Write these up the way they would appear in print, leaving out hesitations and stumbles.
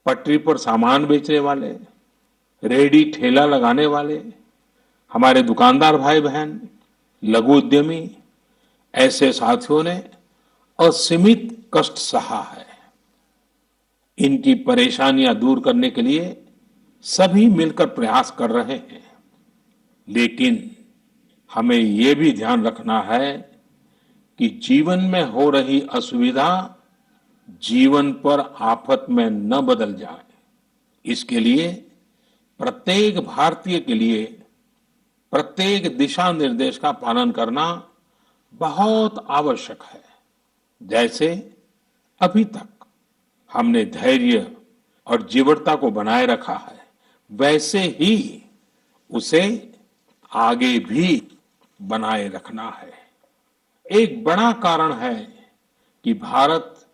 पटरी पर सामान बेचने वाले, रेहड़ी ठेला लगाने वाले, हमारे दुकानदार भाई बहन, लघु उद्यमी, ऐसे साथियों ने असीमित कष्ट सहा है। इनकी परेशानियां दूर करने के लिए सभी मिलकर प्रयास कर रहे हैं। लेकिन हमें ये भी ध्यान रखना है कि जीवन में हो रही असुविधा जीवन पर आफत में न बदल जाए। इसके लिए प्रत्येक भारतीय के लिए प्रत्येक दिशा निर्देश का पालन करना बहुत आवश्यक है। जैसे अभी तक हमने धैर्य और जीवटता को बनाए रखा है, वैसे ही उसे आगे भी बनाए रखना है। एक बड़ा कारण है कि भारत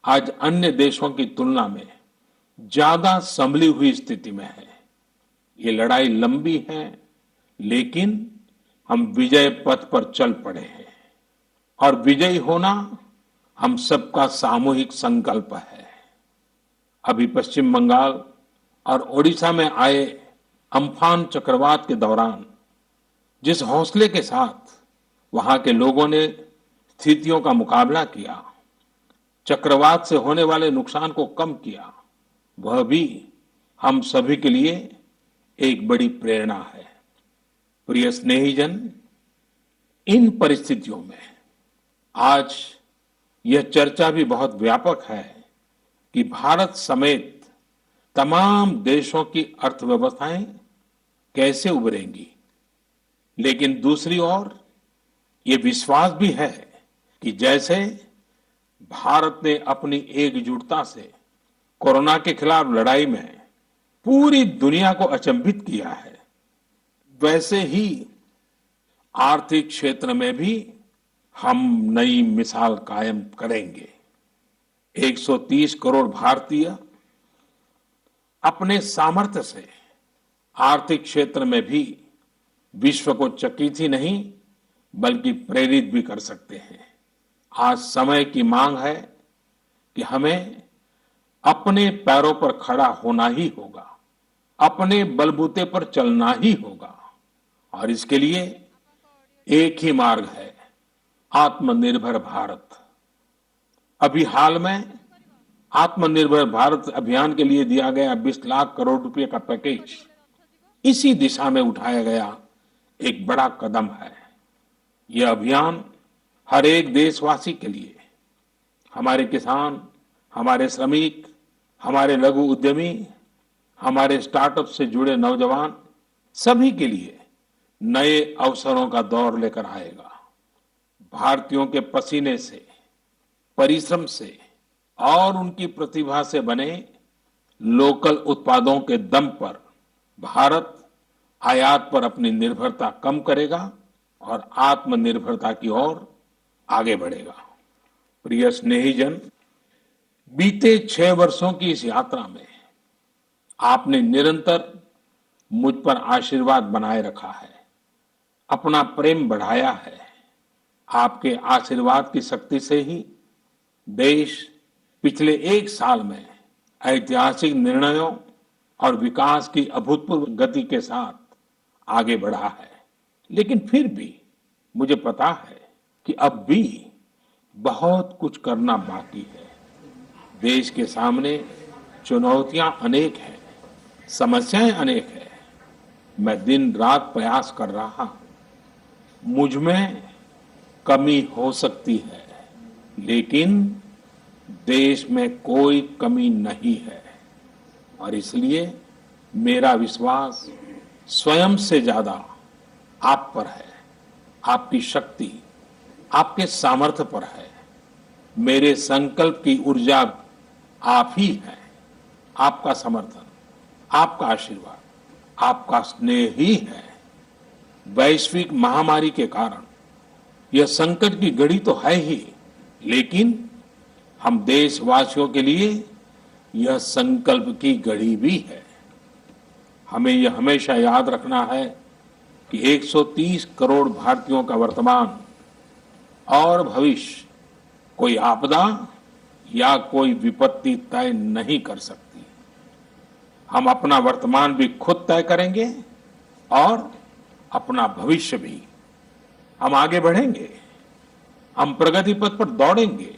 आज अन्य देशों की तुलना में ज्यादा संभली हुई स्थिति में है। ये लड़ाई लंबी है, लेकिन हम विजय पथ पर चल पड़े हैं और विजयी होना हम सबका सामूहिक संकल्प है। अभी पश्चिम बंगाल और ओडिशा में आए अम्फान चक्रवात के दौरान जिस हौसले के साथ वहां के लोगों ने स्थितियों का मुकाबला किया, चक्रवात से होने वाले नुकसान को कम किया, वह भी हम सभी के लिए एक बड़ी प्रेरणा है। प्रिय स्नेहीजन, इन परिस्थितियों में आज यह चर्चा भी बहुत व्यापक है कि भारत समेत तमाम देशों की अर्थव्यवस्थाएं कैसे उभरेंगी। लेकिन दूसरी ओर ये विश्वास भी है कि जैसे भारत ने अपनी एकजुटता से कोरोना के खिलाफ लड़ाई में पूरी दुनिया को अचंभित किया है, वैसे ही आर्थिक क्षेत्र में भी हम नई मिसाल कायम करेंगे। 130 करोड़ भारतीय अपने सामर्थ्य से आर्थिक क्षेत्र में भी विश्व को चकित ही नहीं बल्कि प्रेरित भी कर सकते हैं। आज समय की मांग है कि हमें अपने पैरों पर खड़ा होना ही होगा, अपने बलबूते पर चलना ही होगा और इसके लिए एक ही मार्ग है, आत्मनिर्भर भारत। अभी हाल में आत्मनिर्भर भारत अभियान के लिए दिया गया 20 लाख करोड़ रुपए का पैकेज इसी दिशा में उठाया गया एक बड़ा कदम है। यह अभियान हर एक देशवासी के लिए, हमारे किसान, हमारे श्रमिक, हमारे लघु उद्यमी, हमारे स्टार्टअप से जुड़े नौजवान, सभी के लिए नए अवसरों का दौर लेकर आएगा। भारतीयों के पसीने से, परिश्रम से और उनकी प्रतिभा से बने लोकल उत्पादों के दम पर भारत आयात पर अपनी निर्भरता कम करेगा और आत्मनिर्भरता की ओर आगे बढ़ेगा। प्रिय स्नेहीजन, बीते 6 वर्षों की इस यात्रा में आपने निरंतर मुझ पर आशीर्वाद बनाए रखा है, अपना प्रेम बढ़ाया है। आपके आशीर्वाद की शक्ति से ही देश पिछले 1 साल में ऐतिहासिक निर्णयों और विकास की अभूतपूर्व गति के साथ आगे बढ़ा है। लेकिन फिर भी मुझे पता है कि अब भी बहुत कुछ करना बाकी है। देश के सामने चुनौतियां अनेक हैं, समस्याएं अनेक हैं। मैं दिन रात प्रयास कर रहा हूं। मुझ में कमी हो सकती है, लेकिन देश में कोई कमी नहीं है और इसलिए मेरा विश्वास स्वयं से ज्यादा आप पर है, आपकी शक्ति, आपके सामर्थ्य पर है। मेरे संकल्प की ऊर्जा आप ही है, आपका समर्थन, आपका आशीर्वाद, आपका स्नेह ही है। वैश्विक महामारी के कारण यह संकट की घड़ी तो है ही, लेकिन हम देशवासियों के लिए यह संकल्प की घड़ी भी है। हमें यह हमेशा याद रखना है कि 130 करोड़ भारतीयों का वर्तमान और भविष्य कोई आपदा या कोई विपत्ति तय नहीं कर सकती। हम अपना वर्तमान भी खुद तय करेंगे और अपना भविष्य भी। हम आगे बढ़ेंगे, हम प्रगति पथ पर दौड़ेंगे,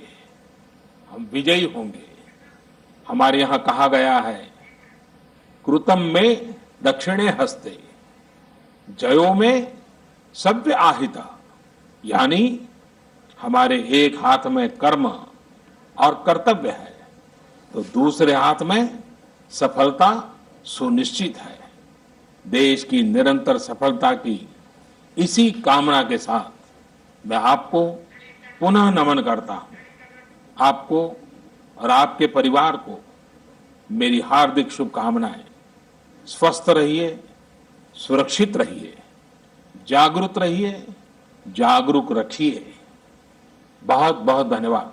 हम विजयी होंगे। हमारे यहां कहा गया है, कृतम में दक्षिणे हस्ते जयो में सव्य आहिता, यानी हमारे एक हाथ में कर्म और कर्तव्य है तो दूसरे हाथ में सफलता सुनिश्चित है। देश की निरंतर सफलता की इसी कामना के साथ मैं आपको पुनः नमन करता हूं। आपको और आपके परिवार को मेरी हार्दिक शुभकामनाएं। स्वस्थ रहिए, सुरक्षित रहिए, जागरूक रहिए, जागरूक रखिए। बहुत बहुत धन्यवाद।